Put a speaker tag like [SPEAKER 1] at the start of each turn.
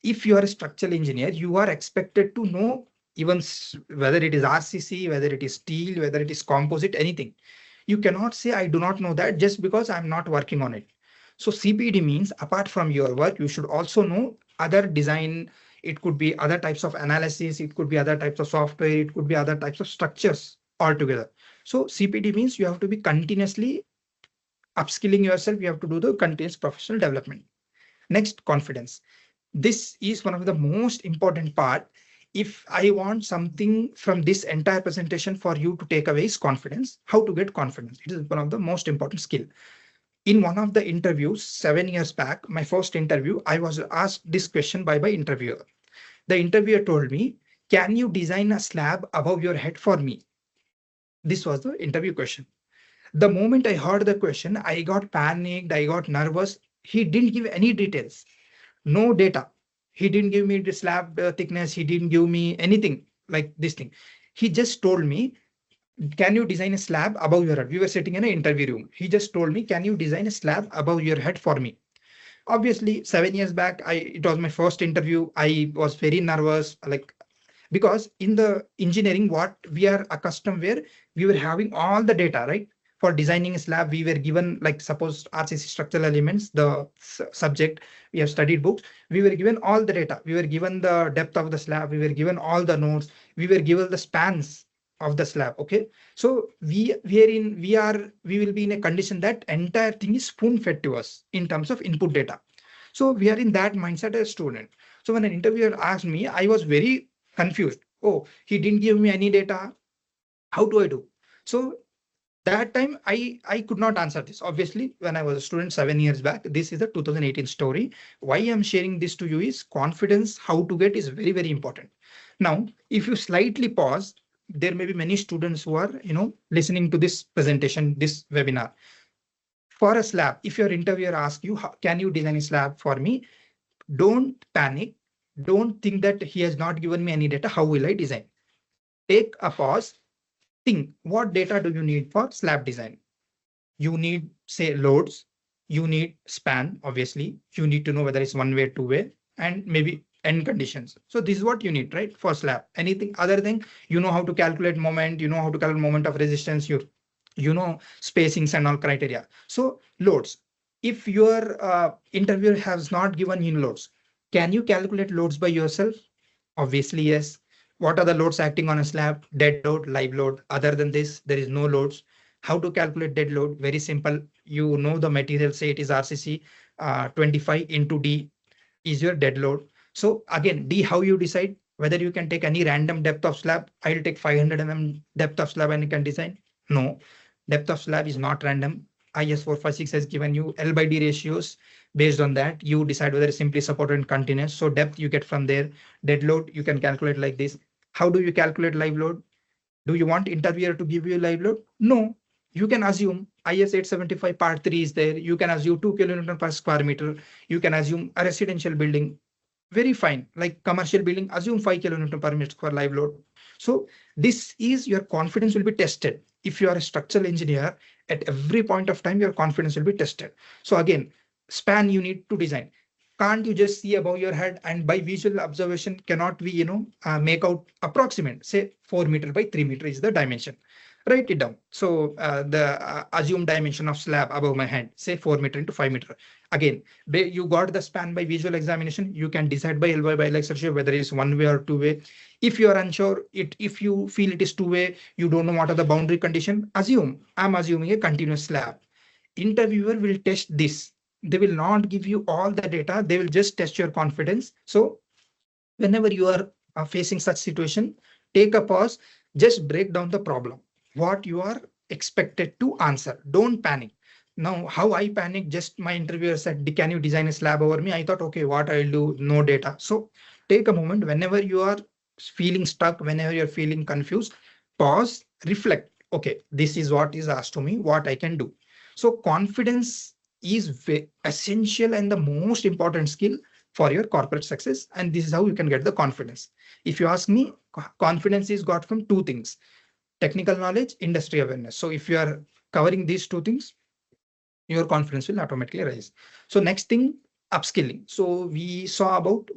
[SPEAKER 1] if you are a structural engineer, you are expected to know even whether it is RCC, whether it is steel, whether it is composite, anything. You cannot say, I do not know that just because I'm not working on it. So CPD means apart from your work, you should also know other design. It could be other types of analysis. It could be other types of software. It could be other types of structures altogether. So CPD means you have to be continuously upskilling yourself. You have to do the continuous professional development. Next, confidence. This is one of the most important part. If I want something from this entire presentation for you to take away is confidence. How to get confidence? It is one of the most important skill. In one of the interviews 7 years back, my first interview, I was asked this question by my interviewer. The interviewer told me, can you design a slab above your head for me? This was the interview question. The moment I heard the question, I got panicked, I got nervous. He didn't give any details, no data. He didn't give me the slab thickness. He didn't give me anything like this thing. He just told me, can you design a slab above your head? We were sitting in an interview room. He just told me, can you design a slab above your head for me? Obviously, 7 years back, it was my first interview. I was very nervous, like, because in the engineering, what we are accustomed where we were having all the data, right? For designing a slab, we were given, like, suppose RCC structural elements, the subject, we have studied books, we were given all the data. We were given the depth of the slab, we were given all the nodes, we were given the spans of the slab. Okay, so we will be in a condition that entire thing is spoon fed to us in terms of input data. So we are in that mindset as a student. So when an interviewer asked me, I was very confused. Oh, he didn't give me any data. How do I do? So that time I could not answer this. Obviously, when I was a student 7 years back, this is the 2018 story. Why I'm sharing this to you is confidence, how to get is very, very important. Now, if you slightly pause, there may be many students who are, listening to this presentation, this webinar. For a slab, if your interviewer asks you, can you design a slab for me? Don't panic. Don't think that he has not given me any data. How will I design? Take a pause. Think, what data do you need for slab design? You need, say, loads. You need span, obviously. You need to know whether it's one way, two way, and maybe end conditions. So this is what you need, right? For slab. Anything other than, how to calculate moment, how to calculate moment of resistance, spacings and all criteria. So loads. If your interviewer has not given you loads, can you calculate loads by yourself? Obviously, yes. What are the loads acting on a slab? Dead load, live load. Other than this, there is no loads. How to calculate dead load? Very simple. You know the material, say it is RCC, 25 into D is your dead load. So again, D, how you decide whether you can take any random depth of slab? I'll take 500 depth of slab and you can design. No, depth of slab is not random. IS 456 has given you L by D ratios. Based on that, you decide whether it's simply supported and continuous. So depth you get from there. Dead load you can calculate like this. How do you calculate live load? Do you want interviewer to give you live load? No. You can assume IS 875 part 3 is there. You can assume 2 kilonewton per square meter. You can assume a residential building. Very fine. Like commercial building, assume 5 kilonewton per meter square live load. So this is your confidence will be tested. If you are a structural engineer, at every point of time, your confidence will be tested. So again, span you need to design. Can't you just see above your head and by visual observation cannot we, make out approximate, say 4 meter by 3 meter is the dimension. Write it down. So the assumed dimension of slab above my head, say 4 meter into 5 meter. Again, you got the span by visual examination. You can decide by L by bilateral ratio whether it's one way or two way. If you are unsure, if you feel it is two way, you don't know what are the boundary condition, I'm assuming a continuous slab. Interviewer will test this. They will not give you all the data. They will just test your confidence. So whenever you are facing such situation, take a pause, just break down the problem, what you are expected to answer. Don't panic. Now, how I panic, just my interviewer said, can you design a slab over me? I thought, okay, what I'll do, no data. So take a moment whenever you are feeling stuck, whenever you're feeling confused, pause, reflect. Okay, this is what is asked to me, what I can do. So confidence is essential and the most important skill for your corporate success. And this is how you can get the confidence. If you ask me, confidence is got from two things: technical knowledge, industry awareness. So if you are covering these two things, your confidence will automatically rise. So next thing, upskilling. So we saw about